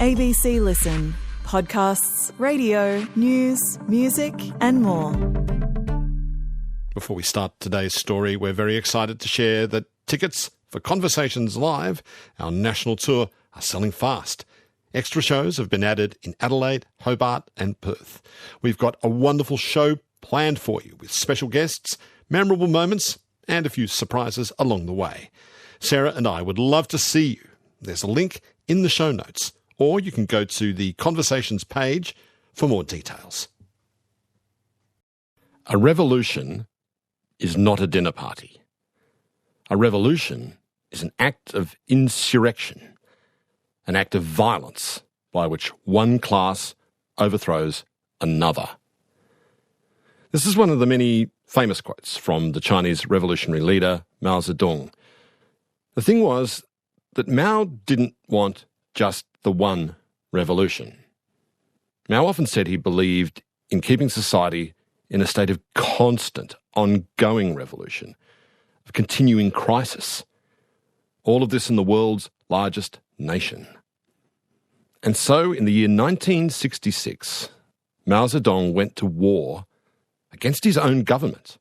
ABC Listen. Podcasts, radio, news, music and more. Before we start today's story, we're very excited to share that tickets for Conversations Live, our national tour, are selling fast. Extra shows have been added in Adelaide, Hobart and Perth. We've got a wonderful show planned for you with special guests, memorable moments and a few surprises along the way. Sarah and I would love to see you. There's a link in the show notes, or you can go to the Conversations page for more details. A revolution is not a dinner party. A revolution is an act of insurrection, an act of violence by which one class overthrows another. This is one of the many famous quotes from the Chinese revolutionary leader Mao Zedong. The thing was that Mao didn't want just the one revolution. Mao often said he believed in keeping society in a state of constant, ongoing revolution, of continuing crisis. All of this in the world's largest nation. And so, in the year 1966, Mao Zedong went to war against his own government.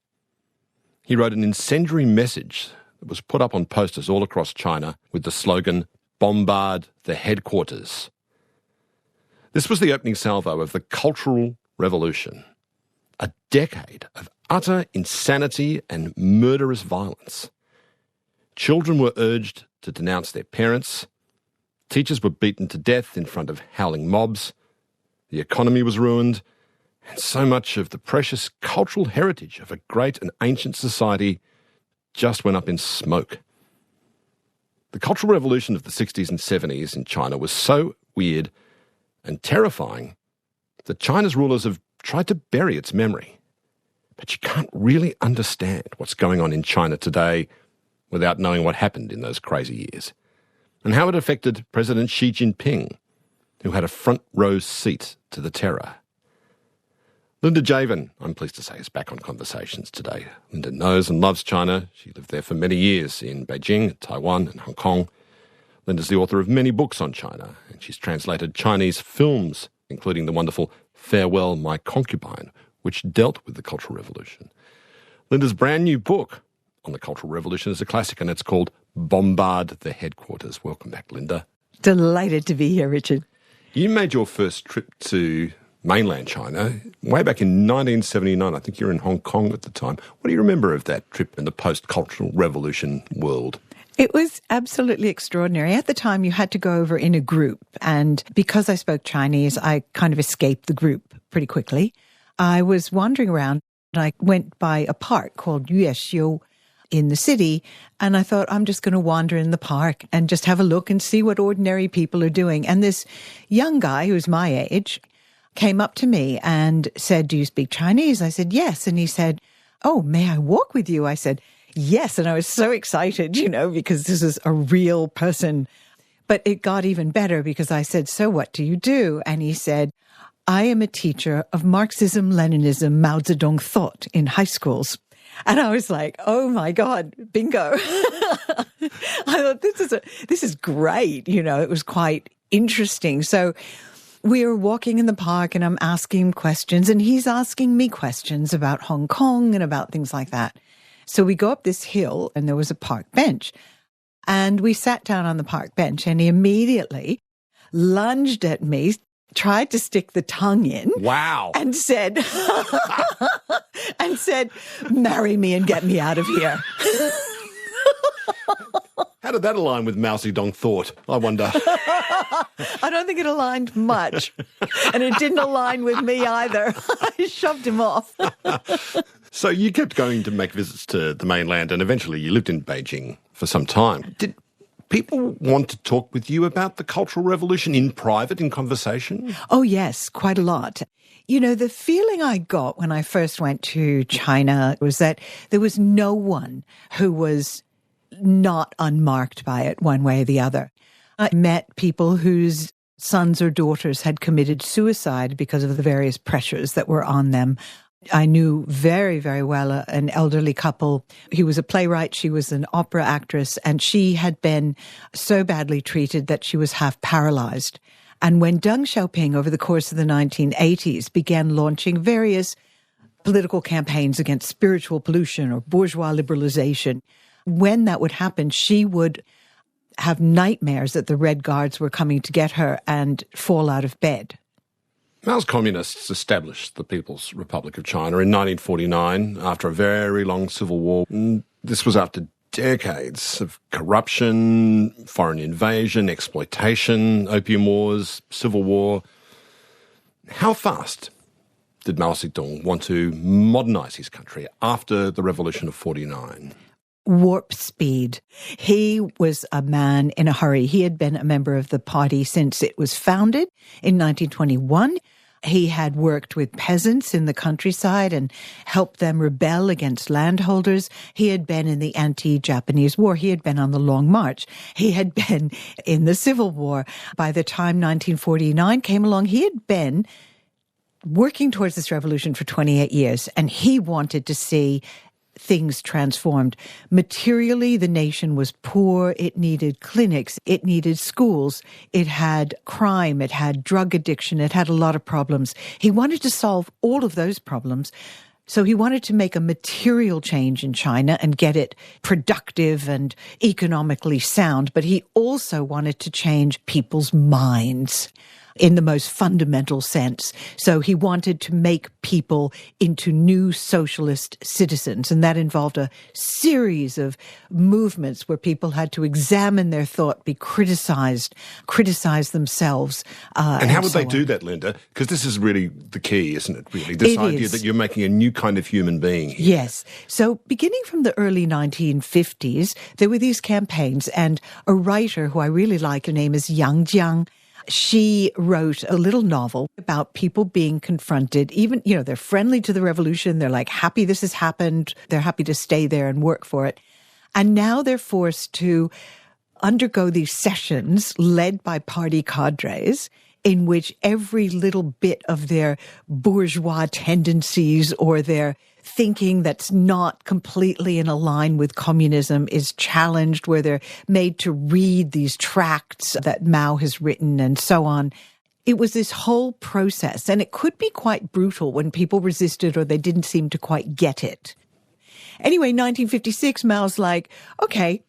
He wrote an incendiary message that was put up on posters all across China with the slogan, "Bombard the headquarters." This was the opening salvo of the Cultural Revolution, a decade of utter insanity and murderous violence. Children were urged to denounce their parents, teachers were beaten to death in front of howling mobs, the economy was ruined, and so much of the precious cultural heritage of a great and ancient society just went up in smoke. The Cultural Revolution of the 60s and 70s in China was so weird and terrifying that China's rulers have tried to bury its memory. But you can't really understand what's going on in China today without knowing what happened in those crazy years and how it affected President Xi Jinping, who had a front row seat to the terror. Linda Javen, I'm pleased to say, is back on Conversations today. Linda knows and loves China. She lived there for many years in Beijing, Taiwan and Hong Kong. Linda's the author of many books on China, and she's translated Chinese films, including the wonderful Farewell, My Concubine, which dealt with the Cultural Revolution. Linda's brand new book on the Cultural Revolution is a classic, and it's called Bombard the Headquarters. Welcome back, Linda. Delighted to be here, Richard. You made your first trip to mainland China way back in 1979. I think you were in Hong Kong at the time. What do you remember of that trip in the post-Cultural Revolution world? It was absolutely extraordinary. At the time, you had to go over in a group. And because I spoke Chinese, I kind of escaped the group pretty quickly. I was wandering around. I went by a park called Yuexiu in the city. And I thought, I'm just going to wander in the park and just have a look and see what ordinary people are doing. And this young guy who's my age came up to me and said, "Do you speak Chinese?" I said, "Yes." And he said, "Oh, may I walk with you?" I said, "Yes." And I was so excited, because this is a real person. But it got even better because I said, "So what do you do?" And he said, "I am a teacher of Marxism, Leninism, Mao Zedong thought in high schools." And I was like, oh my God, bingo. I thought, this is great. It was quite interesting. So we were walking in the park and I'm asking him questions and he's asking me questions about Hong Kong and about things like that. So we go up this hill and there was a park bench and we sat down on the park bench and he immediately lunged at me, tried to stick the tongue in. Wow. And said, marry me and get me out of here. How did that align with Mao Zedong thought, I wonder? I don't think it aligned much. And it didn't align with me either. I shoved him off. So you kept going to make visits to the mainland and eventually you lived in Beijing for some time. Did people want to talk with you about the Cultural Revolution in private, in conversation? Oh, yes, quite a lot. The feeling I got when I first went to China was that there was no one who was not unmarked by it one way or the other. I met people whose sons or daughters had committed suicide because of the various pressures that were on them. I knew very, very well an elderly couple. He was a playwright, she was an opera actress, and she had been so badly treated that she was half paralyzed. And when Deng Xiaoping, over the course of the 1980s, began launching various political campaigns against spiritual pollution or bourgeois liberalization, when that would happen, she would have nightmares that the Red Guards were coming to get her and fall out of bed. Mao's communists established the People's Republic of China in 1949 after a very long civil war. This was after decades of corruption, foreign invasion, exploitation, opium wars, civil war. How fast did Mao Zedong want to modernise his country after the Revolution of 49? Warp speed. He was a man in a hurry. He had been a member of the party since it was founded in 1921. He had worked with peasants in the countryside and helped them rebel against landholders. He had been in the anti-Japanese war. He had been on the Long March. He had been in the Civil War. By the time 1949 came along, he had been working towards this revolution for 28 years, and he wanted to see things transformed. Materially, the nation was poor. It needed clinics. It needed schools. It had crime. It had drug addiction. It had a lot of problems. He wanted to solve all of those problems. So he wanted to make a material change in China and get it productive and economically sound. But he also wanted to change people's minds in the most fundamental sense. So he wanted to make people into new socialist citizens, and that involved a series of movements where people had to examine their thought, be criticized, criticize themselves. And how would they do that, Linda? Because this is really the key, isn't it, really? This idea that you're making a new kind of human being here. Yes. So beginning from the early 1950s, there were these campaigns, and a writer who I really like, her name is Yang Jiang. She wrote a little novel about people being confronted, even, they're friendly to the revolution. They're like happy this has happened. They're happy to stay there and work for it. And now they're forced to undergo these sessions led by party cadres in which every little bit of their bourgeois tendencies or their thinking that's not completely in a line with communism is challenged, where they're made to read these tracts that Mao has written and so on. It was this whole process, and it could be quite brutal when people resisted or they didn't seem to quite get it. Anyway, 1956, Mao's like, okay,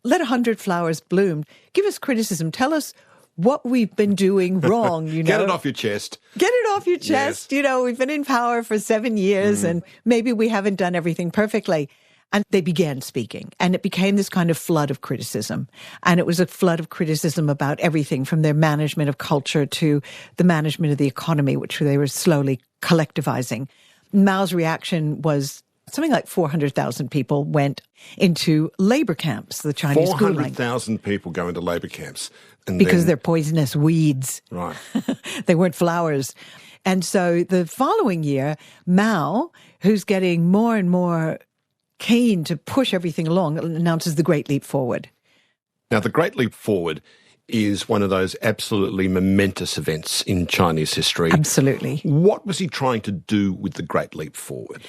let 100 flowers bloom. Give us criticism. Tell us what we've been doing wrong, Get it off your chest. Get it off your chest. Yes. We've been in power for 7 years and maybe we haven't done everything perfectly. And they began speaking, and it became this kind of flood of criticism. And it was a flood of criticism about everything from their management of culture to the management of the economy, which they were slowly collectivizing. Mao's reaction was something like 400,000 people went into labor camps, the Chinese schooling. 400,000 people go into labor camps. Because they're poisonous weeds. Right. They weren't flowers. And so the following year, Mao, who's getting more and more keen to push everything along, announces the Great Leap Forward. Now, the Great Leap Forward is one of those absolutely momentous events in Chinese history. Absolutely. What was he trying to do with the Great Leap Forward?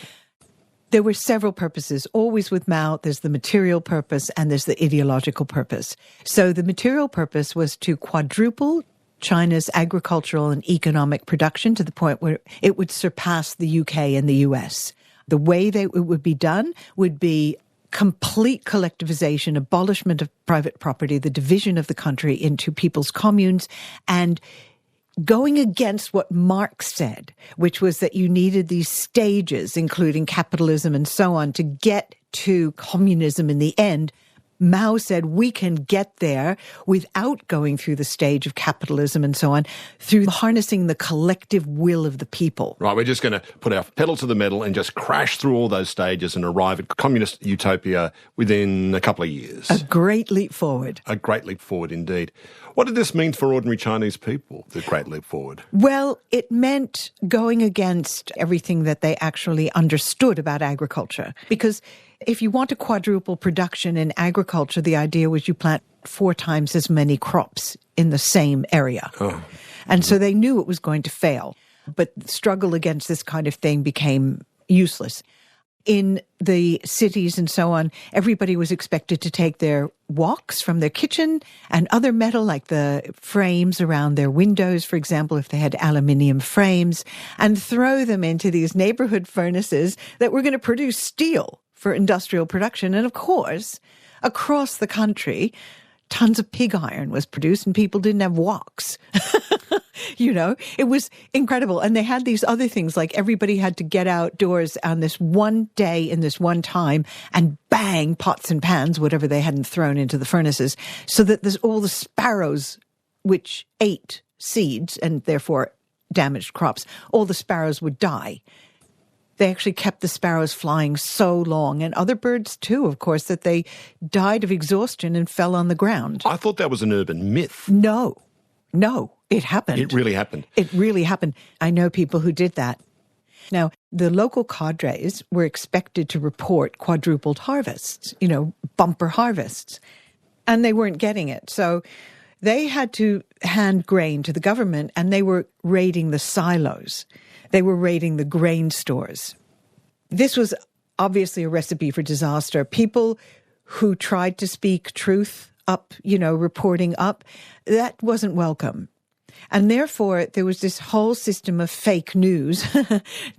There were several purposes. Always with Mao, there's the material purpose and there's the ideological purpose. So the material purpose was to quadruple China's agricultural and economic production to the point where it would surpass the UK and the US. The way that it would be done would be complete collectivization, abolishment of private property, the division of the country into people's communes, and going against what Marx said, which was that you needed these stages, including capitalism and so on, to get to communism in the end. Mao said we can get there without going through the stage of capitalism and so on, through harnessing the collective will of the people. Right, we're just going to put our pedal to the metal and just crash through all those stages and arrive at communist utopia within a couple of years. A great leap forward. A great leap forward indeed. What did this mean for ordinary Chinese people, the Great Leap Forward? Well, it meant going against everything that they actually understood about agriculture. Because if you want to quadruple production in agriculture, the idea was you plant 4 times as many crops in the same area. Oh. And so they knew it was going to fail. But the struggle against this kind of thing became useless. in the cities and so on, everybody was expected to take their woks from their kitchen and other metal, like the frames around their windows, for example, if they had aluminium frames, and throw them into these neighborhood furnaces that were going to produce steel for industrial production. And of course, across the country, tons of pig iron was produced and people didn't have woks. You know, it was incredible. And they had these other things, like everybody had to get outdoors on this one day in this one time and bang pots and pans, whatever they hadn't thrown into the furnaces, so that there's all the sparrows which ate seeds and therefore damaged crops, all the sparrows would die. They actually kept the sparrows flying so long, and other birds too, of course, that they died of exhaustion and fell on the ground. I thought that was an urban myth. No, it happened. It really happened. It really happened. I know people who did that. Now, the local cadres were expected to report quadrupled harvests, you know, bumper harvests, and they weren't getting it. So they had to hand grain to the government, and they were raiding the silos. They were raiding the grain stores. This was obviously a recipe for disaster. People who tried to speak truth up, you know, reporting up, that wasn't welcome. And therefore, there was this whole system of fake news,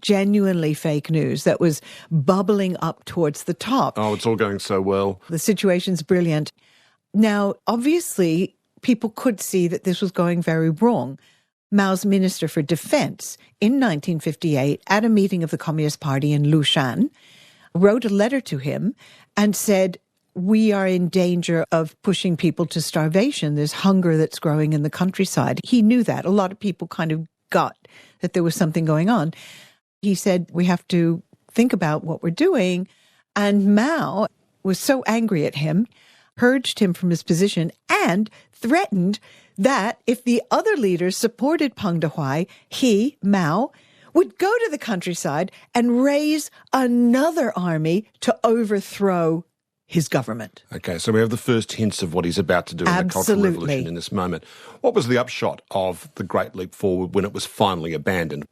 genuinely fake news, that was bubbling up towards the top. Oh, it's all going so well. The situation's brilliant. Now, obviously, people could see that this was going very wrong. Mao's Minister for Defense in 1958, at a meeting of the Communist Party in Lushan, wrote a letter to him and said, we are in danger of pushing people to starvation. There's hunger that's growing in the countryside. He knew that. A lot of people kind of got that there was something going on. He said, we have to think about what we're doing. And Mao was so angry at him, purged him from his position, and threatened that if the other leaders supported Peng Dehuai, he, Mao, would go to the countryside and raise another army to overthrow his government. Okay, so we have the first hints of what he's about to do in the Cultural Revolution in this moment. What was the upshot of the Great Leap Forward when it was finally abandoned?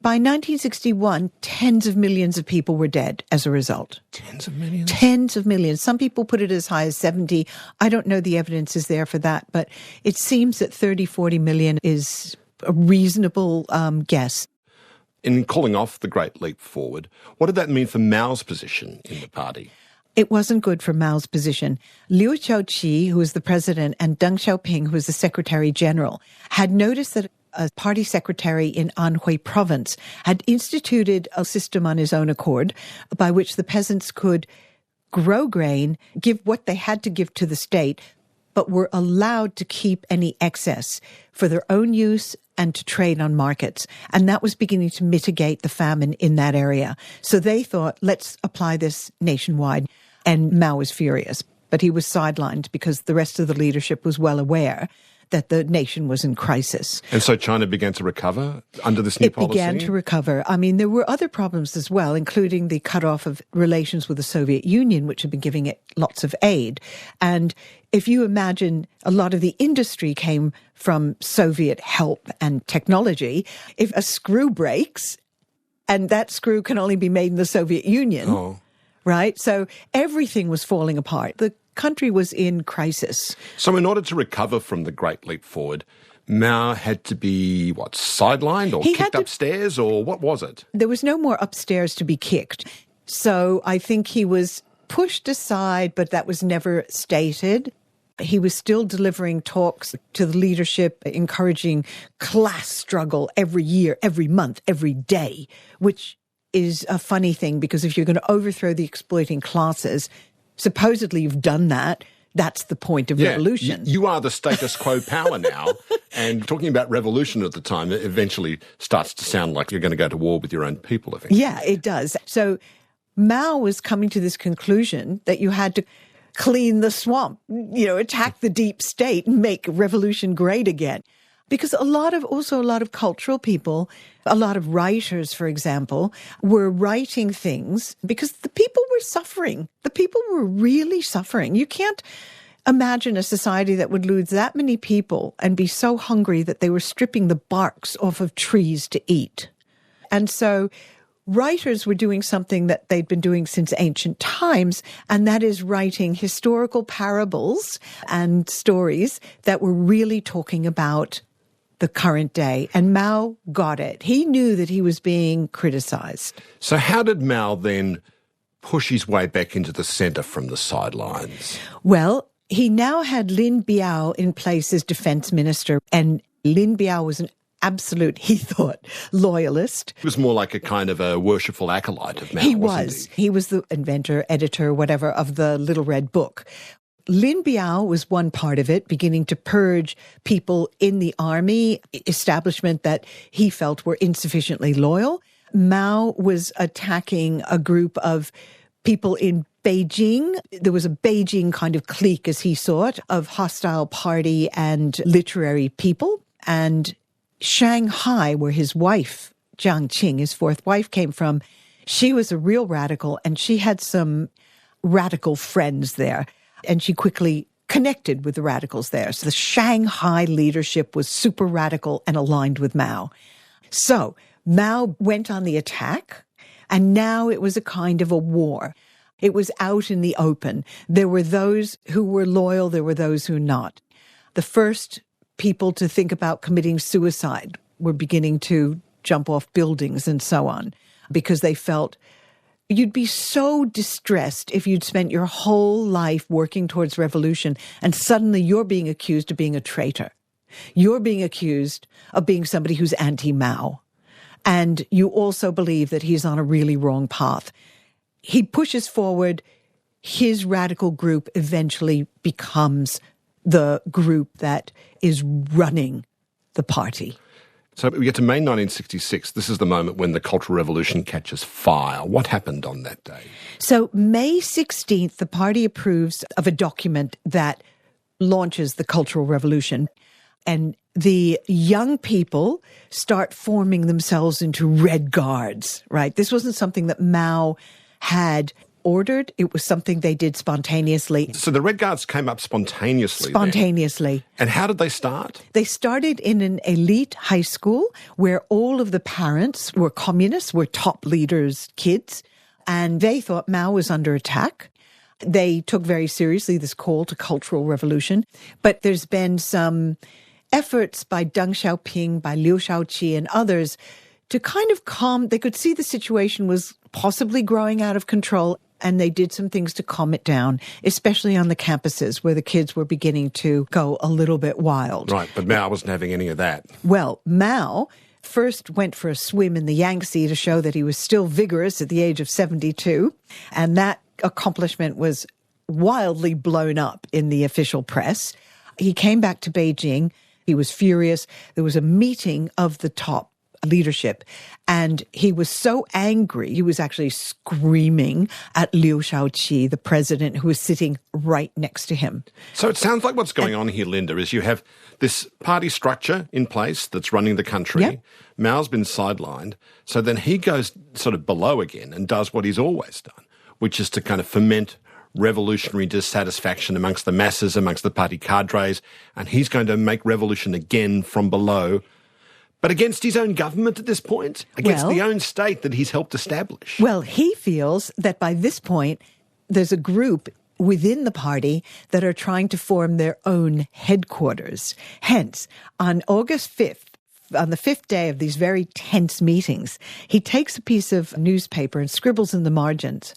By 1961, tens of millions of people were dead as a result. Tens of millions? Tens of millions. Some people put it as high as 70. I don't know the evidence is there for that, but it seems that 30, 40 million is a reasonable guess. In calling off the Great Leap Forward, what did that mean for Mao's position in the party? It wasn't good for Mao's position. Liu Shaoqi, who was the president, and Deng Xiaoping, who was the secretary general, had noticed that a party secretary in Anhui province had instituted a system on his own accord by which the peasants could grow grain, give what they had to give to the state, but were allowed to keep any excess for their own use and to trade on markets. And that was beginning to mitigate the famine in that area. So they thought, let's apply this nationwide. And Mao was furious, but he was sidelined because the rest of the leadership was well aware that the nation was in crisis. And so China began to recover under this new policy? It began to recover. I mean, there were other problems as well, including the cutoff of relations with the Soviet Union, which had been giving it lots of aid. And if you imagine a lot of the industry came from Soviet help and technology, if a screw breaks, and that screw can only be made in the Soviet Union, right? So everything was falling apart. The country was in crisis. So in order to recover from the Great Leap Forward, Mao had to be, sidelined or kicked upstairs, or what was it? There was no more upstairs to be kicked. So I think he was pushed aside, but that was never stated. He was still delivering talks to the leadership, encouraging class struggle every year, every month, every day, which is a funny thing because if you're going to overthrow the exploiting classes, supposedly you've done that. That's the point of revolution. You are the status quo power now. And talking about revolution at the time, it eventually starts to sound like you're going to go to war with your own people, I think. Yeah, it does. So Mao was coming to this conclusion that you had to clean the swamp, attack the deep state and make revolution great again. Because a lot of cultural people, a lot of writers, for example, were writing things because the people were suffering. The people were really suffering. You can't imagine a society that would lose that many people and be so hungry that they were stripping the barks off of trees to eat. And so writers were doing something that they'd been doing since ancient times, and that is writing historical parables and stories that were really talking about the current day. And Mao got it. He knew that he was being criticized. So how did Mao then push his way back into the centre from the sidelines? Well, he now had Lin Biao in place as defense minister, and Lin Biao was an absolute, he thought, loyalist. He was more like a kind of a worshipful acolyte of Mao, He wasn't was. He was the inventor, editor, whatever, of the Little Red Book. Lin Biao was one part of it, beginning to purge people in the army establishment that he felt were insufficiently loyal. Mao was attacking a group of people in Beijing. There was a Beijing kind of clique, as he saw it, of hostile party and literary people. And Shanghai, where his wife, Jiang Qing, his fourth wife, came from, she was a real radical, and she had some radical friends there. And she quickly connected with the radicals there. So the Shanghai leadership was super radical and aligned with Mao. So Mao went on the attack, and now it was a kind of a war. It was out in the open. There were those who were loyal, there were those who not. The first people to think about committing suicide were beginning to jump off buildings and so on, because they felt you'd be so distressed if you'd spent your whole life working towards revolution and suddenly you're being accused of being a traitor. You're being accused of being somebody who's anti-Mao. And you also believe that he's on a really wrong path. He pushes forward. His radical group eventually becomes the group that is running the party. So we get to May 1966. This is the moment when the Cultural Revolution catches fire. What happened on that day? So May 16th, the party approves of a document that launches the Cultural Revolution. And the young people start forming themselves into Red Guards, right? This wasn't something that Mao had ordered. It was something they did spontaneously. So the Red Guards came up spontaneously. Spontaneously. And how did they start? They started in an elite high school where all of the parents were communists, were top leaders' kids, and they thought Mao was under attack. They took very seriously this call to cultural revolution. But there's been some efforts by Deng Xiaoping, by Liu Shaoqi and others to kind of calm. They could see the situation was possibly growing out of control, and they did some things to calm it down, especially on the campuses where the kids were beginning to go a little bit wild. Right, but Mao wasn't having any of that. Well, Mao first went for a swim in the Yangtze to show that he was still vigorous at the age of 72, and that accomplishment was wildly blown up in the official press. He came back to Beijing. He was furious. There was a meeting of the top leadership, and he was so angry, he was actually screaming at Liu Shaoqi, the president, who was sitting right next to him. So it sounds like what's going on here, Linda, is you have this party structure in place that's running the country. Yep. Mao's been sidelined. So then he goes sort of below again and does what he's always done, which is to kind of foment revolutionary dissatisfaction amongst the masses, amongst the party cadres, and he's going to make revolution again from below, but against his own government at this point, against the own state that he's helped establish. Well, he feels that by this point, there's a group within the party that are trying to form their own headquarters. Hence, on August 5th, on the fifth day of these very tense meetings, he takes a piece of newspaper and scribbles in the margins,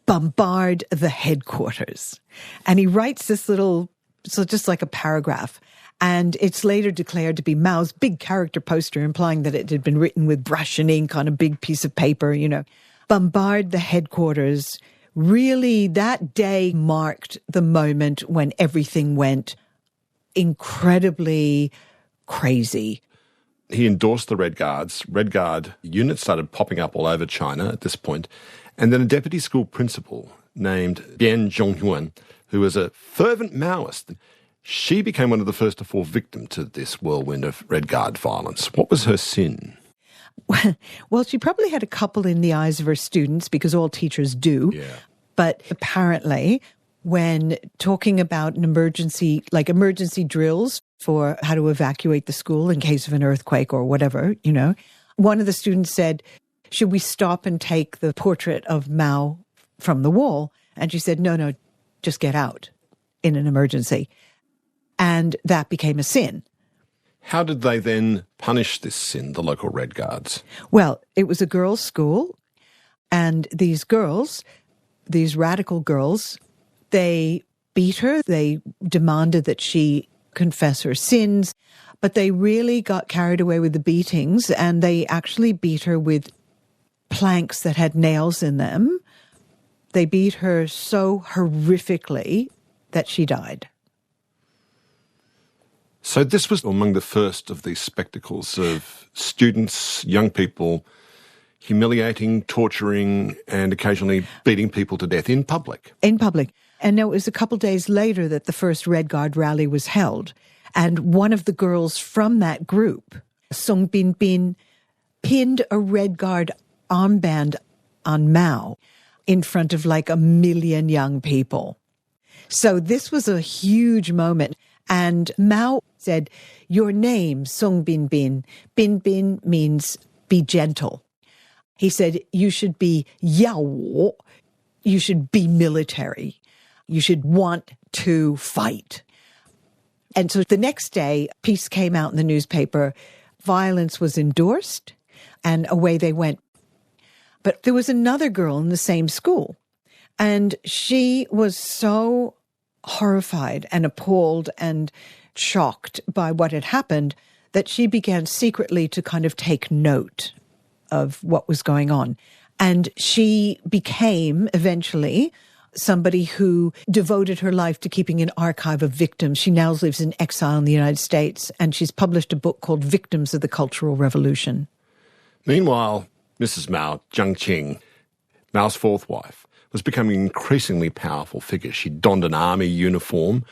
"Bombard the headquarters." And he writes this little, so just like a paragraph. And it's later declared to be Mao's big character poster, implying that it had been written with brush and ink on a big piece of paper, you know. Bombard the headquarters. Really, that day marked the moment when everything went incredibly crazy. He endorsed the Red Guards. Red Guard units started popping up all over China at this point. And then a deputy school principal named Bian Zhongyuan, who was a fervent Maoist, she became one of the first to fall victim to this whirlwind of Red Guard violence. What was her sin? Well, she probably had a couple in the eyes of her students, because all teachers do. Yeah. But apparently, when talking about an emergency, like emergency drills for how to evacuate the school in case of an earthquake or whatever, you know, one of the students said should we stop and take the portrait of Mao from the wall? And she said, no, just get out in an emergency. And that became a sin. How did they then punish this sin, the local Red Guards? Well, it was a girls' school, and these girls, these radical girls, they beat her. They demanded that she confess her sins, but they really got carried away with the beatings, and they actually beat her with planks that had nails in them. They beat her so horrifically that she died. So this was among the first of these spectacles of students, young people, humiliating, torturing, and occasionally beating people to death in public. In public. And now it was a couple days later that the first Red Guard rally was held. And one of the girls from that group, Song Bin Bin, pinned a Red Guard armband on Mao in front of like 1 million young people. So this was a huge moment. And Mao said, your name, Song Bin Bin. Bin Bin means be gentle. He said, you should be yao wo. You should be military. You should want to fight. And so the next day, a piece came out in the newspaper. Violence was endorsed, and away they went. But there was another girl in the same school, and she was so horrified and appalled and shocked by what had happened that she began secretly to kind of take note of what was going on. And she became eventually somebody who devoted her life to keeping an archive of victims. She now lives in exile in the United States, and she's published a book called Victims of the Cultural Revolution. Meanwhile, Mrs. Mao, Jiang Qing, Mao's fourth wife, was becoming an increasingly powerful figure. She donned an army uniform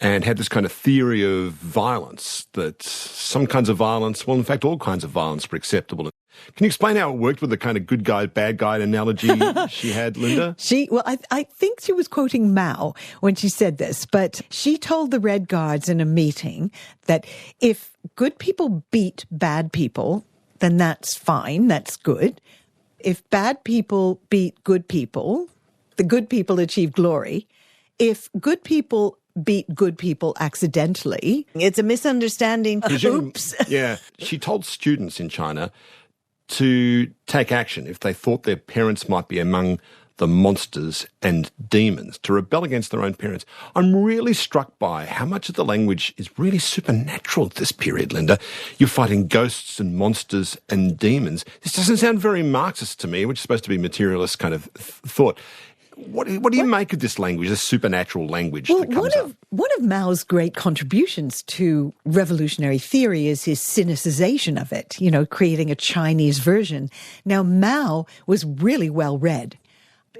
and had this kind of theory of violence, that some kinds of violence, well, in fact, all kinds of violence were acceptable. Can you explain how it worked with the kind of good guy, bad guy analogy she had, Linda? I think she was quoting Mao when she said this, but she told the Red Guards in a meeting that if good people beat bad people, then that's fine, that's good. If bad people beat good people, the good people achieve glory. If good people beat good people accidentally, it's a misunderstanding. Oops. Yeah. She told students in China to take action if they thought their parents might be among the monsters and demons, to rebel against their own parents. I'm really struck by how much of the language is really supernatural at this period, Linda. You're fighting ghosts and monsters and demons. This doesn't sound very Marxist to me, which is supposed to be materialist kind of thought. What do you make of this language, this supernatural language that comes up? One of Mao's great contributions to revolutionary theory is his Sinicization of it, creating a Chinese version. Now, Mao was really well read.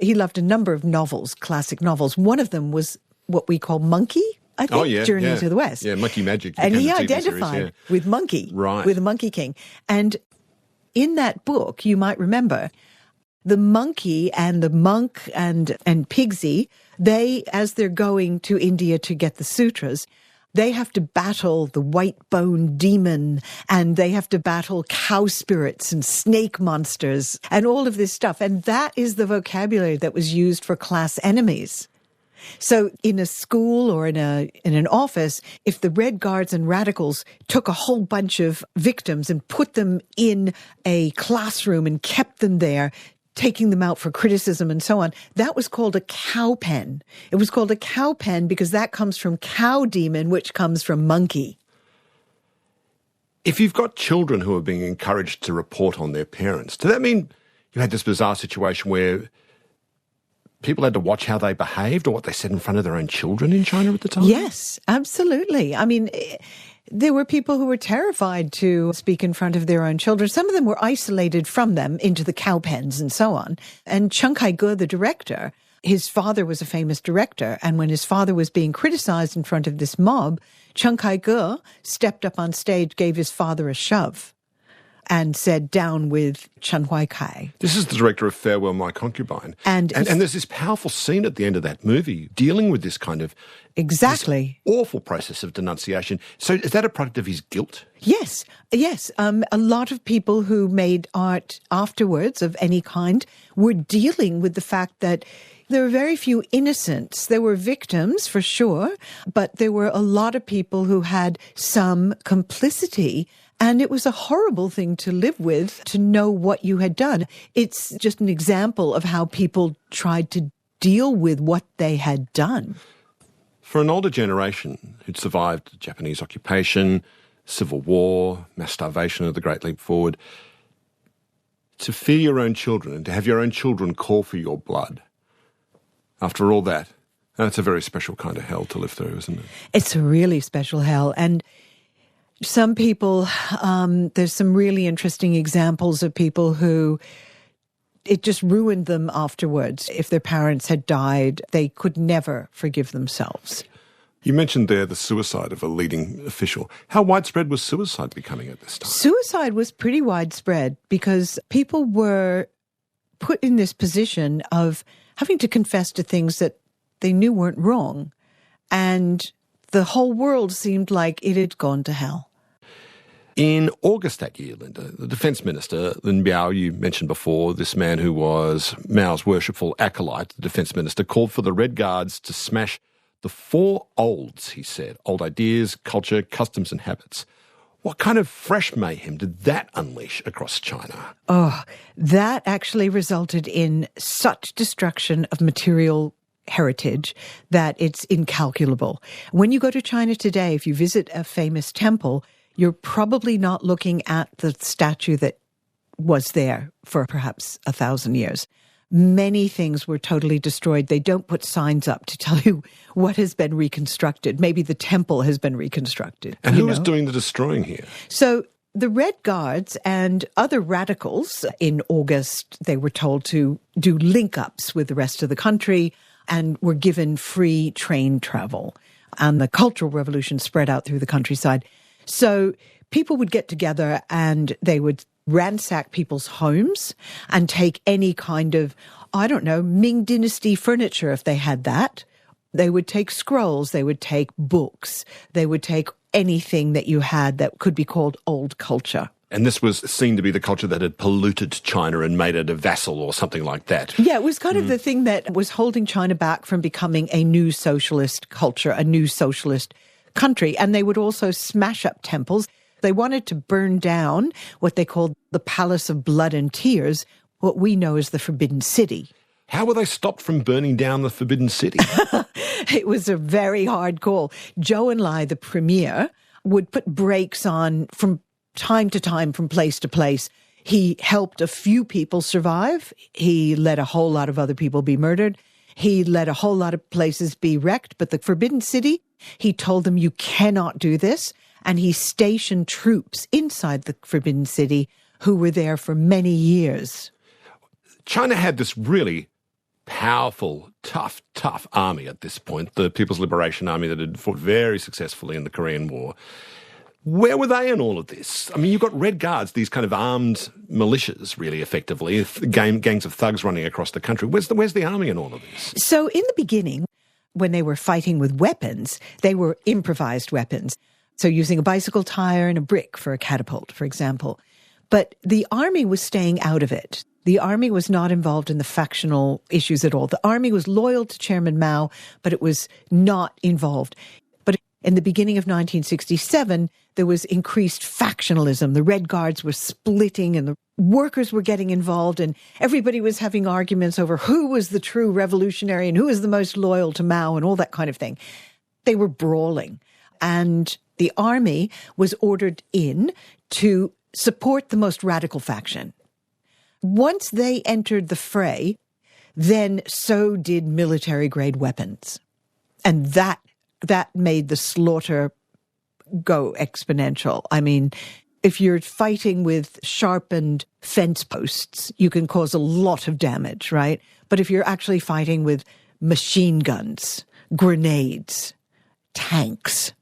He loved a number of novels, classic novels. One of them was what we call Monkey, I think, Journey to the West. Yeah, Monkey Magic. And he identified with Monkey, with the Monkey King. And in that book, you might remember, the monkey and the monk and Pigsy, they, as they're going to India to get the sutras, they have to battle the white-boned demon, and they have to battle cow spirits and snake monsters and all of this stuff. And that is the vocabulary that was used for class enemies. So in a school or in an office, if the Red Guards and radicals took a whole bunch of victims and put them in a classroom and kept them there, taking them out for criticism and so on, that was called a cow pen. It was called a cow pen because that comes from cow demon, which comes from monkey. If you've got children who are being encouraged to report on their parents, does that mean you had this bizarre situation where people had to watch how they behaved or what they said in front of their own children in China at the time? Yes, absolutely. I mean, there were people who were terrified to speak in front of their own children. Some of them were isolated from them into the cow pens and so on. And Chiang Kai-ge, the director, his father was a famous director. And when his father was being criticized in front of this mob, Chiang Kai-ge stepped up on stage, gave his father a shove. and said, down with Chen Huaikai. This is the director of Farewell, My Concubine. And there's this powerful scene at the end of that movie dealing with this kind of exactly this awful process of denunciation. So is that a product of his guilt? Yes. A lot of people who made art afterwards of any kind were dealing with the fact that there were very few innocents. There were victims, for sure, but there were a lot of people who had some complicity. And it was a horrible thing to live with, to know what you had done. It's just an example of how people tried to deal with what they had done. For an older generation who'd survived Japanese occupation, civil war, mass starvation of the Great Leap Forward, to fear your own children and to have your own children call for your blood, after all that, that's a very special kind of hell to live through, isn't it? It's a really special hell. And some people, there's some really interesting examples of people who it just ruined them afterwards. If their parents had died, they could never forgive themselves. You mentioned there the suicide of a leading official. How widespread was suicide becoming at this time? Suicide was pretty widespread because people were put in this position of having to confess to things that they knew weren't wrong. And the whole world seemed like it had gone to hell. In August that year, Linda, the Defence Minister, Lin Biao, you mentioned before, this man who was Mao's worshipful acolyte, the Defence Minister, called for the Red Guards to smash the 4 olds, he said, old ideas, culture, customs and habits. What kind of fresh mayhem did that unleash across China? Oh, that actually resulted in such destruction of material heritage that it's incalculable. When you go to China today, if you visit a famous temple, you're probably not looking at the statue that was there for perhaps 1,000 years. Many things were totally destroyed. They don't put signs up to tell you what has been reconstructed. Maybe the temple has been reconstructed. And who is doing the destroying here? So the Red Guards and other radicals in August, they were told to do link-ups with the rest of the country and were given free train travel. And the Cultural Revolution spread out through the countryside. So people would get together and they would ransack people's homes and take any kind of, Ming Dynasty furniture if they had that. They would take scrolls, they would take books, they would take anything that you had that could be called old culture. And this was seen to be the culture that had polluted China and made it a vassal or something like that. Yeah, it was kind of the thing that was holding China back from becoming a new socialist culture, a new socialist country. And they would also smash up temples. They wanted to burn down what they called the Palace of Blood and Tears, what we know as the Forbidden City. How were they stopped from burning down the Forbidden City? It was a very hard call. Zhou Enlai, the premier, would put brakes on from time to time, from place to place. He helped a few people survive. He let a whole lot of other people be murdered. He let a whole lot of places be wrecked. But the Forbidden City, he told them, you cannot do this. And he stationed troops inside the Forbidden City who were there for many years. China had this really powerful, tough army at this point, the People's Liberation Army that had fought very successfully in the Korean War. Where were they in all of this? I mean, you've got Red Guards, these kind of armed militias, really effectively, gangs of thugs running across the country. Where's the army in all of this? So in the beginning, when they were fighting with weapons, they were improvised weapons. So using a bicycle tire and a brick for a catapult, for example. But the army was staying out of it. The army was not involved in the factional issues at all. The army was loyal to Chairman Mao, but it was not involved. But in the beginning of 1967, there was increased factionalism. The Red Guards were splitting and the workers were getting involved and everybody was having arguments over who was the true revolutionary and who was the most loyal to Mao and all that kind of thing. They were brawling. And the army was ordered in to support the most radical faction. Once they entered the fray, then so did military-grade weapons. And that made the slaughter go exponential. I mean, if you're fighting with sharpened fence posts, you can cause a lot of damage, right? But if you're actually fighting with machine guns, grenades, tanks,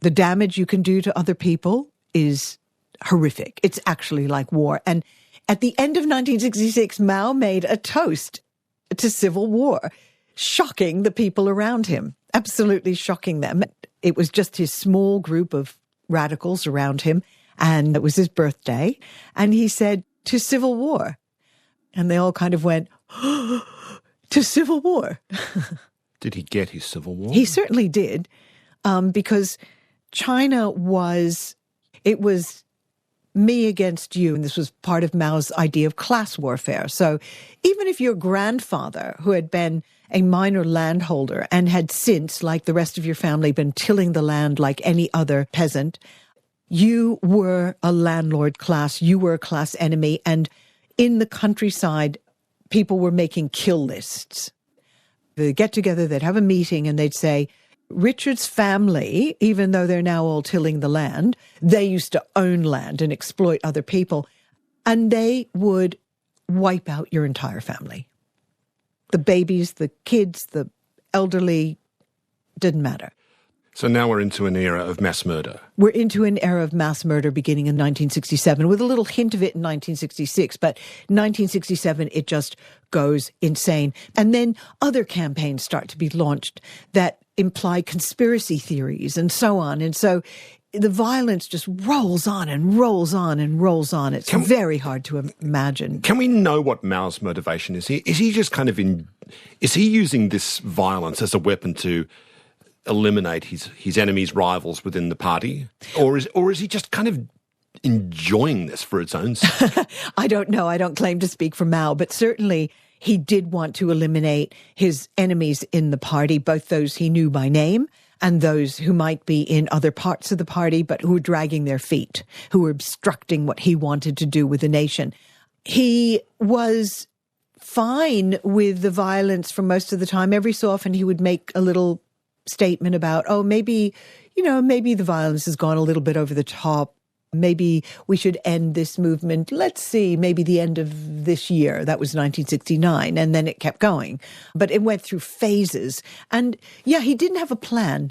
the damage you can do to other people is horrific. It's actually like war. And at the end of 1966, Mao made a toast to civil war, shocking the people around him, absolutely shocking them. It was just his small group of radicals around him, and it was his birthday. And he said, to civil war. And they all kind of went, to civil war. Did he get his civil war? He certainly did, because China was me against you. And this was part of Mao's idea of class warfare. So even if your grandfather, who had been a minor landholder and had since, like the rest of your family, been tilling the land like any other peasant, you were a landlord class, you were a class enemy. And in the countryside, people were making kill lists. They'd get together, they'd have a meeting, and they'd say, Richard's family, even though they're now all tilling the land, they used to own land and exploit other people, and they would wipe out your entire family. The babies, the kids, the elderly, didn't matter. So now we're into an era of mass murder. We're into an era of mass murder beginning in 1967, with a little hint of it in 1966. But 1967, it just goes insane. And then other campaigns start to be launched that imply conspiracy theories and so on. And so the violence just rolls on and rolls on and rolls on. It's very hard to imagine. Can we know what Mao's motivation is here? Is he just kind of is he using this violence as a weapon to eliminate his enemies, rivals within the party? Or is he just kind of enjoying this for its own sake? I don't know. I don't claim to speak for Mao, but certainly he did want to eliminate his enemies in the party, both those he knew by name and those who might be in other parts of the party, but who were dragging their feet, who were obstructing what he wanted to do with the nation. He was fine with the violence for most of the time. Every so often he would make a little statement about, maybe the violence has gone a little bit over the top. Maybe we should end this movement. Let's see, maybe the end of this year. That was 1969. And then it kept going. But it went through phases. And yeah, he didn't have a plan.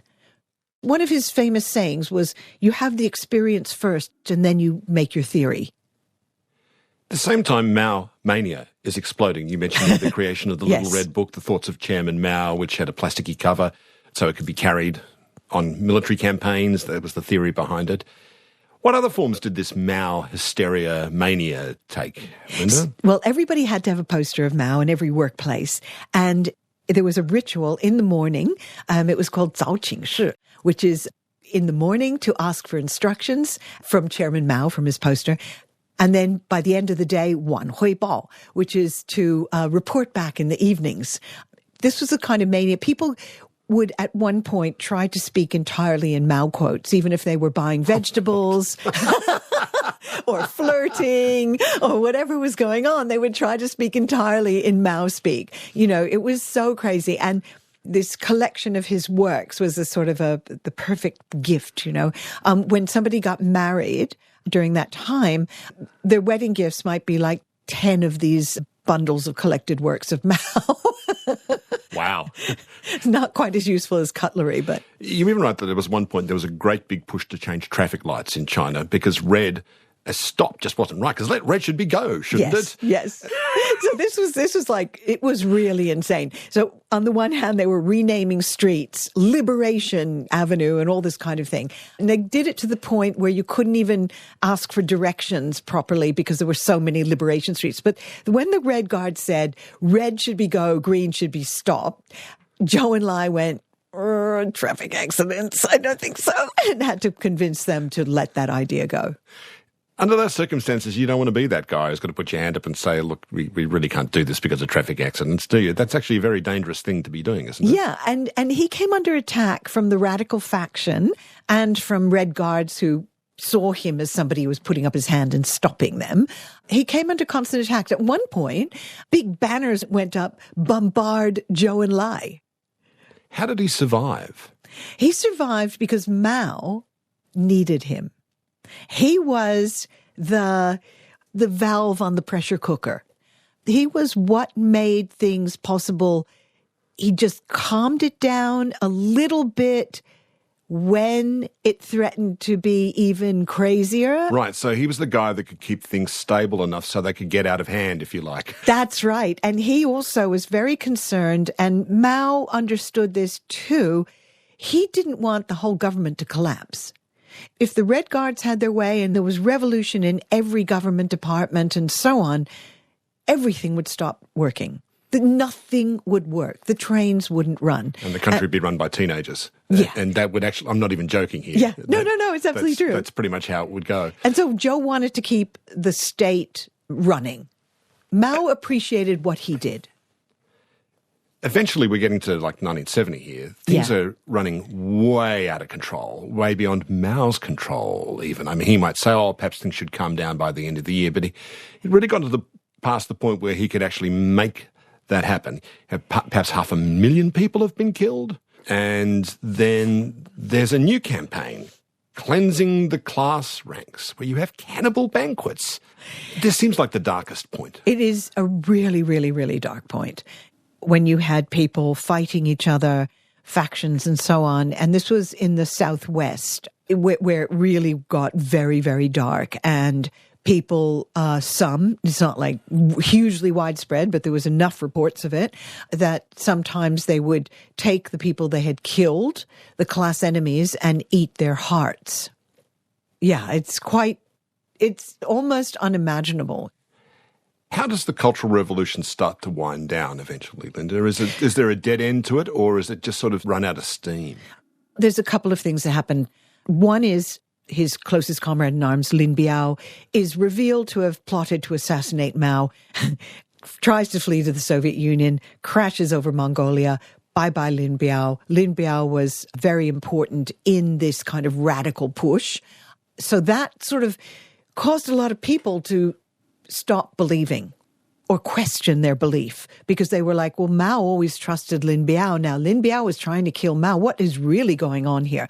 One of his famous sayings was, you have the experience first and then you make your theory. At the same time, Mao mania is exploding. You mentioned the creation of the Yes. little red book, The Thoughts of Chairman Mao, which had a plasticky cover so it could be carried on military campaigns. That was the theory behind it. What other forms did this Mao hysteria mania take, Linda? Well, everybody had to have a poster of Mao in every workplace. And there was a ritual in the morning. It was called 早请示, which is in the morning to ask for instructions from Chairman Mao, from his poster. And then by the end of the day, 晚汇报, which is to report back in the evenings. This was the kind of mania. People would at one point try to speak entirely in Mao quotes, even if they were buying vegetables or flirting or whatever was going on. They would try to speak entirely in Mao speak. It was so crazy. And this collection of his works was a sort of the perfect gift, When somebody got married during that time, their wedding gifts might be like 10 of these bundles of collected works of Mao. Wow. Not quite as useful as cutlery, but... You even write that there was one point, there was a great big push to change traffic lights in China because red, a stop just wasn't right, because red should be go, shouldn't it? Yes. So this was like, it was really insane. So on the one hand, they were renaming streets, Liberation Avenue and all this kind of thing. And they did it to the point where you couldn't even ask for directions properly because there were so many Liberation streets. But when the Red Guard said red should be go, green should be stop, Zhou Enlai went, traffic accidents, I don't think so, and had to convince them to let that idea go. Under those circumstances, you don't want to be that guy who's got to put your hand up and say, look, we really can't do this because of traffic accidents, do you? That's actually a very dangerous thing to be doing, isn't it? Yeah, and he came under attack from the radical faction and from Red Guards who saw him as somebody who was putting up his hand and stopping them. He came under constant attack. At one point, big banners went up, Bombard Zhou Enlai. How did he survive? He survived because Mao needed him. He was the valve on the pressure cooker. He was what made things possible. He just calmed it down a little bit when it threatened to be even crazier. Right, so he was the guy that could keep things stable enough so they could get out of hand, if you like. That's right. And he also was very concerned, and Mao understood this too. He didn't want the whole government to collapse. If the Red Guards had their way and there was revolution in every government department and so on, everything would stop working. Nothing would work. The trains wouldn't run. And the country would be run by teenagers. Yeah. And that would actually, I'm not even joking here. Yeah. No, it's absolutely true. That's pretty much how it would go. And so Zhou wanted to keep the state running. Mao appreciated what he did. Eventually, we're getting to like 1970 here. Things are running way out of control, way beyond Mao's control even. I mean, he might say, perhaps things should calm down by the end of the year, but he really got past the point where he could actually make that happen. Perhaps 500,000 people have been killed. And then there's a new campaign, cleansing the class ranks, where you have cannibal banquets. This seems like the darkest point. It is a really, really, really dark point. When you had people fighting each other, factions and so on. And this was in the Southwest, where it really got very, very dark. And people, it's not like hugely widespread, but there was enough reports of it, that sometimes they would take the people they had killed, the class enemies, and eat their hearts. Yeah, it's almost unimaginable. How does the Cultural Revolution start to wind down eventually, Linda? Is there a dead end to it, or is it just sort of run out of steam? There's a couple of things that happen. One is his closest comrade in arms, Lin Biao, is revealed to have plotted to assassinate Mao, tries to flee to the Soviet Union, crashes over Mongolia. Bye-bye, Lin Biao. Lin Biao was very important in this kind of radical push. So that sort of caused a lot of people to stop believing or question their belief, because they were like, well, Mao always trusted Lin Biao. Now Lin Biao was trying to kill Mao. What is really going on here?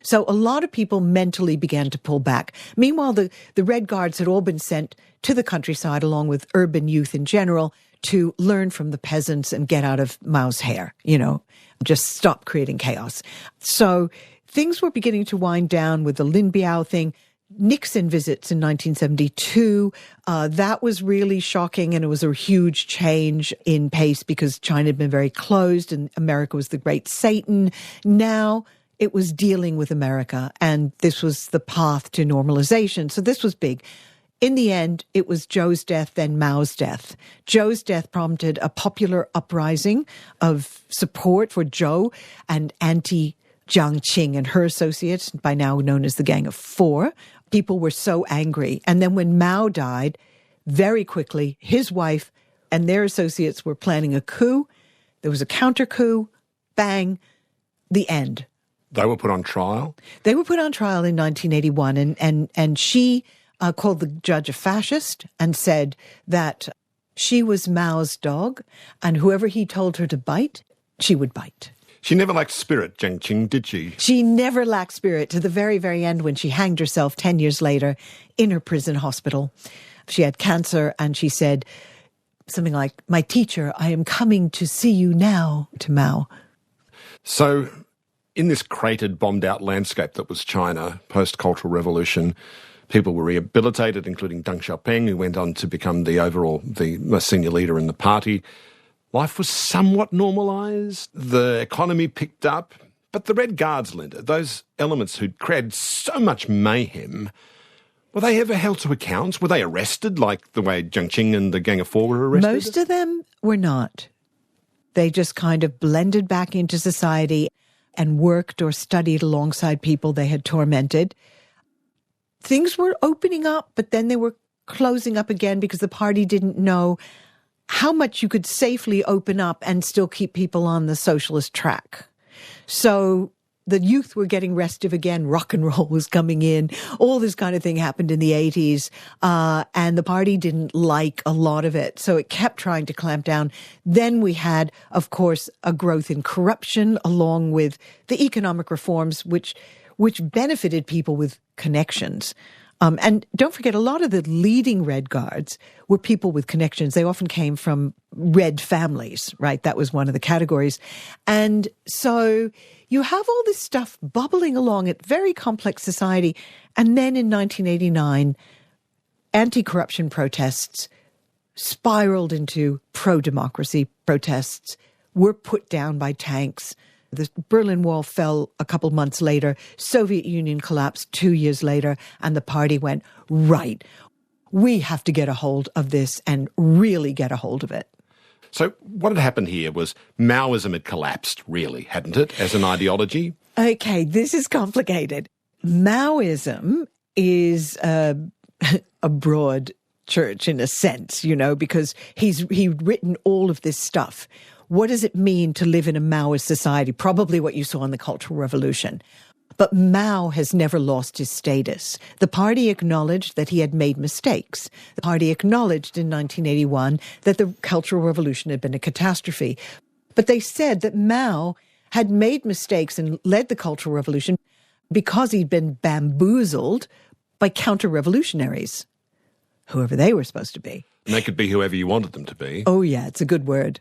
So a lot of people mentally began to pull back. Meanwhile, the Red Guards had all been sent to the countryside along with urban youth in general to learn from the peasants and get out of Mao's hair, just stop creating chaos. So things were beginning to wind down with the Lin Biao thing. Nixon visits in 1972. That was really shocking, and it was a huge change in pace because China had been very closed and America was the great Satan. Now it was dealing with America, and this was the path to normalization. So this was big. In the end, it was Zhou's death, then Mao's death. Zhou's death prompted a popular uprising of support for Zhou and anti-Jiang Qing and her associates, by now known as the Gang of Four. People were so angry. And then when Mao died, very quickly, his wife and their associates were planning a coup. There was a counter coup. Bang. The end. They were put on trial? They were put on trial in 1981. And she called the judge a fascist and said that she was Mao's dog, and whoever he told her to bite, she would bite. She never lacked spirit, Jiang Qing, did she? She never lacked spirit to the very, very end when she hanged herself 10 years later in her prison hospital. She had cancer, and she said something like, "My teacher, I am coming to see you now," to Mao. So in this cratered, bombed-out landscape that was China post-Cultural Revolution, people were rehabilitated, including Deng Xiaoping, who went on to become the most senior leader in the party. Life was somewhat normalised, the economy picked up, but the Red Guards, Linda, those elements who'd created so much mayhem, were they ever held to account? Were they arrested like the way Jiang Qing and the Gang of Four were arrested? Most of them were not. They just kind of blended back into society and worked or studied alongside people they had tormented. Things were opening up, but then they were closing up again because the party didn't know how much you could safely open up and still keep people on the socialist track. So the youth were getting restive again. Rock and roll was coming in. All this kind of thing happened in the 80s. And the party didn't like a lot of it. So it kept trying to clamp down. Then we had, of course, a growth in corruption along with the economic reforms, which benefited people with connections. And don't forget, a lot of the leading Red Guards were people with connections. They often came from Red families, right? That was one of the categories. And so you have all this stuff bubbling along at very complex society. And then in 1989, anti-corruption protests spiraled into pro-democracy protests, were put down by tanks. The Berlin Wall fell a couple months later. Soviet Union collapsed 2 years later, and the party went, right, we have to get a hold of this and really get a hold of it. So what had happened here was Maoism had collapsed, really, hadn't it, as an ideology? Okay, this is complicated. Maoism is a broad church in a sense, you know, because he'd written all of this stuff. What does it mean to live in a Maoist society? Probably what you saw in the Cultural Revolution. But Mao has never lost his status. The party acknowledged that he had made mistakes. The party acknowledged in 1981 that the Cultural Revolution had been a catastrophe. But they said that Mao had made mistakes and led the Cultural Revolution because he'd been bamboozled by counter-revolutionaries, whoever they were supposed to be. And they could be whoever you wanted them to be. Oh, yeah, it's a good word.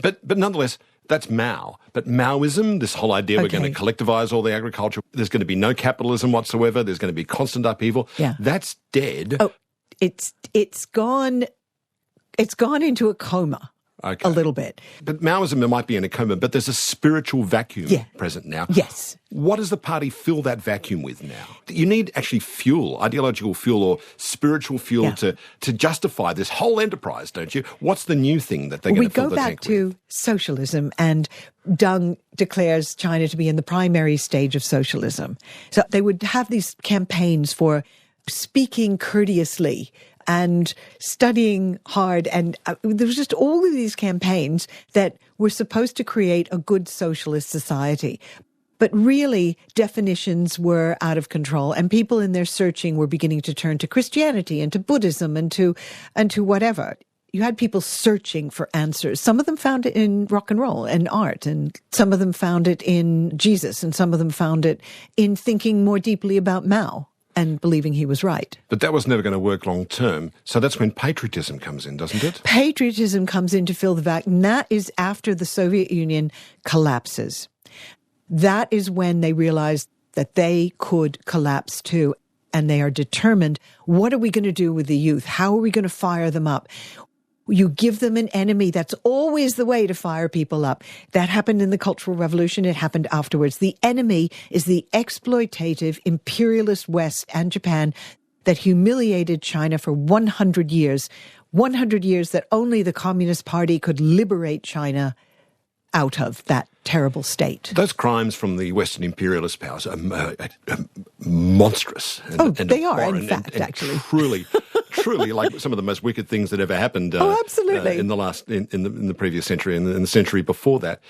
But nonetheless, that's Mao. But Maoism, this whole idea we're going to collectivise all the agriculture, there's going to be no capitalism whatsoever, there's going to be constant upheaval, that's dead. Oh, it's gone into a coma. Okay. A little bit. But Maoism might be in a coma, but there's a spiritual vacuum present now. Yes. What does the party fill that vacuum with now? You need actually fuel, ideological fuel or spiritual fuel to justify this whole enterprise, don't you? What's the new thing that they're going to fill the tank with? We go back to socialism, and Deng declares China to be in the primary stage of socialism. So they would have these campaigns for speaking courteously and studying hard. And there was just all of these campaigns that were supposed to create a good socialist society. But really, definitions were out of control, and people in their searching were beginning to turn to Christianity and to Buddhism and to whatever. You had people searching for answers. Some of them found it in rock and roll and art, and some of them found it in Jesus, and some of them found it in thinking more deeply about Mao and believing he was right. But that was never going to work long term. So that's when patriotism comes in, doesn't it? Patriotism comes in to fill the vacuum. And that is after the Soviet Union collapses. That is when they realized that they could collapse too. And they are determined, what are we going to do with the youth? How are we going to fire them up? You give them an enemy. That's always the way to fire people up. That happened in the Cultural Revolution. It happened afterwards. The enemy is the exploitative imperialist West and Japan that humiliated China for 100 years. 100 years that only the Communist Party could liberate China out of that terrible state. Those crimes from the Western imperialist powers are monstrous. They are, in fact, actually. Truly like some of the most wicked things that ever happened absolutely. In the previous century and in the century before that.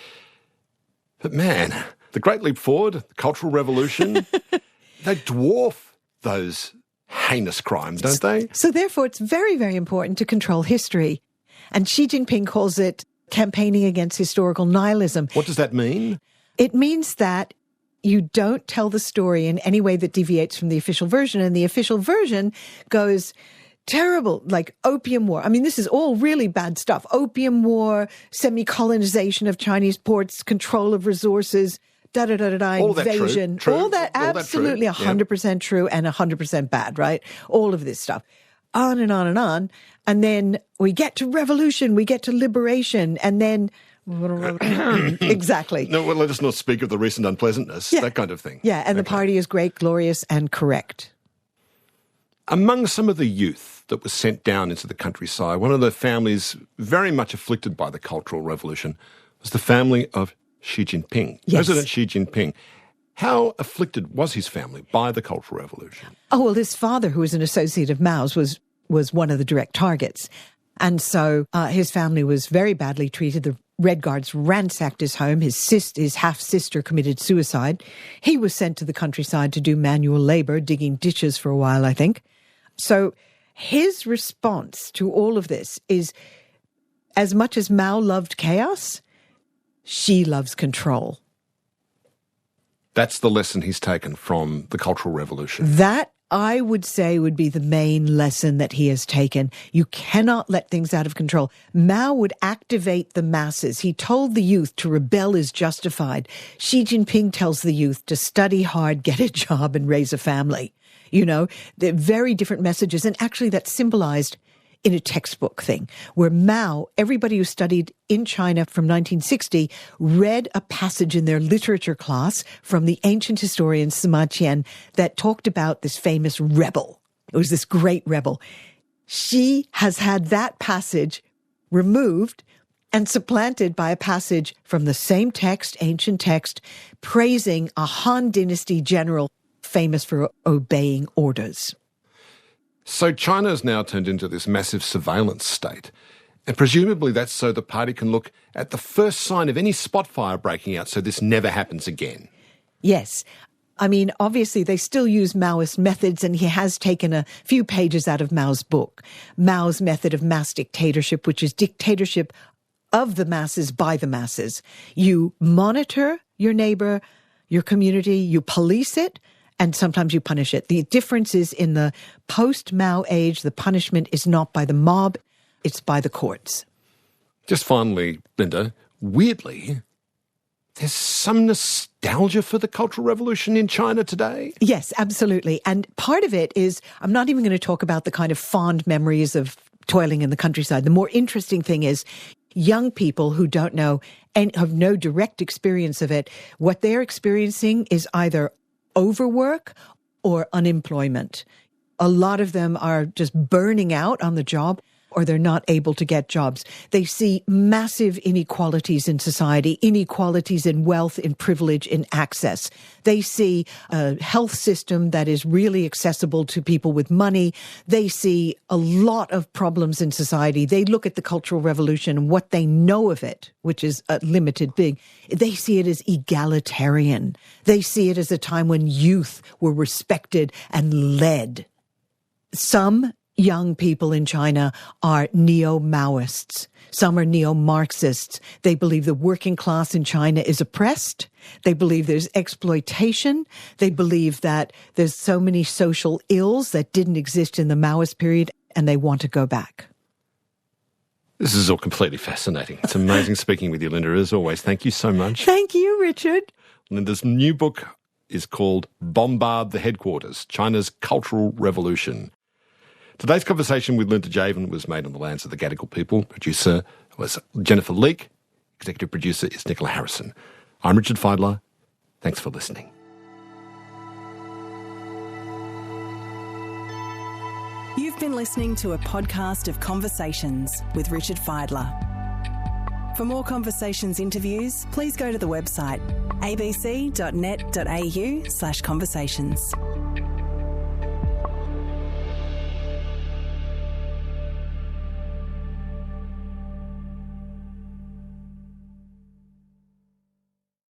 But man, the Great Leap Forward, the Cultural Revolution, they dwarf those heinous crimes, don't they? So therefore, it's very, very important to control history. And Xi Jinping calls it campaigning against historical nihilism. What does that mean? It means that you don't tell the story in any way that deviates from the official version. And the official version goes terrible, like Opium War. I mean, this is all really bad stuff. Opium War, semi-colonization of Chinese ports, control of resources, invasion. All that absolutely 100% true and 100% bad, right? All of this stuff. On and on and on. And then we get to revolution, we get to liberation, and then exactly. No, well, let us not speak of the recent unpleasantness, that kind of thing. Yeah, and the party is great, glorious, and correct. Among some of the youth that was sent down into the countryside, one of the families very much afflicted by the Cultural Revolution was the family of Xi Jinping, President Xi Jinping. How afflicted was his family by the Cultural Revolution? Oh, well, his father, who was an associate of Mao's, was one of the direct targets. And so his family was very badly treated. The Red Guards ransacked his home. His half-sister committed suicide. He was sent to the countryside to do manual labor, digging ditches for a while, I think. So his response to all of this is, as much as Mao loved chaos, Xi loves control. That's the lesson he's taken from the Cultural Revolution. That I would say would be the main lesson that he has taken. You cannot let things out of control. Mao would activate the masses. He told the youth to rebel is justified. Xi Jinping tells the youth to study hard, get a job, and raise a family. You know, they're very different messages. And actually that's symbolized in a textbook thing, where Mao, everybody who studied in China from 1960, read a passage in their literature class from the ancient historian Sima Qian that talked about this famous rebel. It was this great rebel. Xi has had that passage removed and supplanted by a passage from the same text, ancient text, praising a Han Dynasty general famous for obeying orders. So China has now turned into this massive surveillance state. And presumably that's so the party can look at the first sign of any spot fire breaking out so this never happens again. Yes. I mean, obviously they still use Maoist methods, and he has taken a few pages out of Mao's book. Mao's method of mass dictatorship, which is dictatorship of the masses by the masses. You monitor your neighbor, your community, you police it, and sometimes you punish it. The difference is in the post-Mao age, the punishment is not by the mob, it's by the courts. Just finally, Linda, weirdly, there's some nostalgia for the Cultural Revolution in China today? Yes, absolutely. And part of it is, I'm not even going to talk about the kind of fond memories of toiling in the countryside. The more interesting thing is young people who don't know and have no direct experience of it, what they're experiencing is either overwork or unemployment. A lot of them are just burning out on the job, or they're not able to get jobs. They see massive inequalities in society, inequalities in wealth, in privilege, in access. They see a health system that is really accessible to people with money. They see a lot of problems in society. They look at the Cultural Revolution and what they know of it, which is a limited big. They see it as egalitarian. They see it as a time when youth were respected and led. Some young people in China are Neo-Maoists. Some are Neo-Marxists. They believe the working class in China is oppressed. They believe there's exploitation. They believe that there's so many social ills that didn't exist in the Maoist period, and they want to go back. This is all completely fascinating. It's amazing speaking with you, Linda, as always. Thank you so much. Thank you, Richard. Linda's new book is called Bombard, the Headquarters, China's Cultural Revolution. Today's conversation with Linda Javen was made on the lands of the Gadigal people. Producer was Jennifer Leake. Executive producer is Nicola Harrison. I'm Richard Feidler. Thanks for listening. You've been listening to a podcast of Conversations with Richard Feidler. For more Conversations interviews, please go to the website abc.net.au/conversations.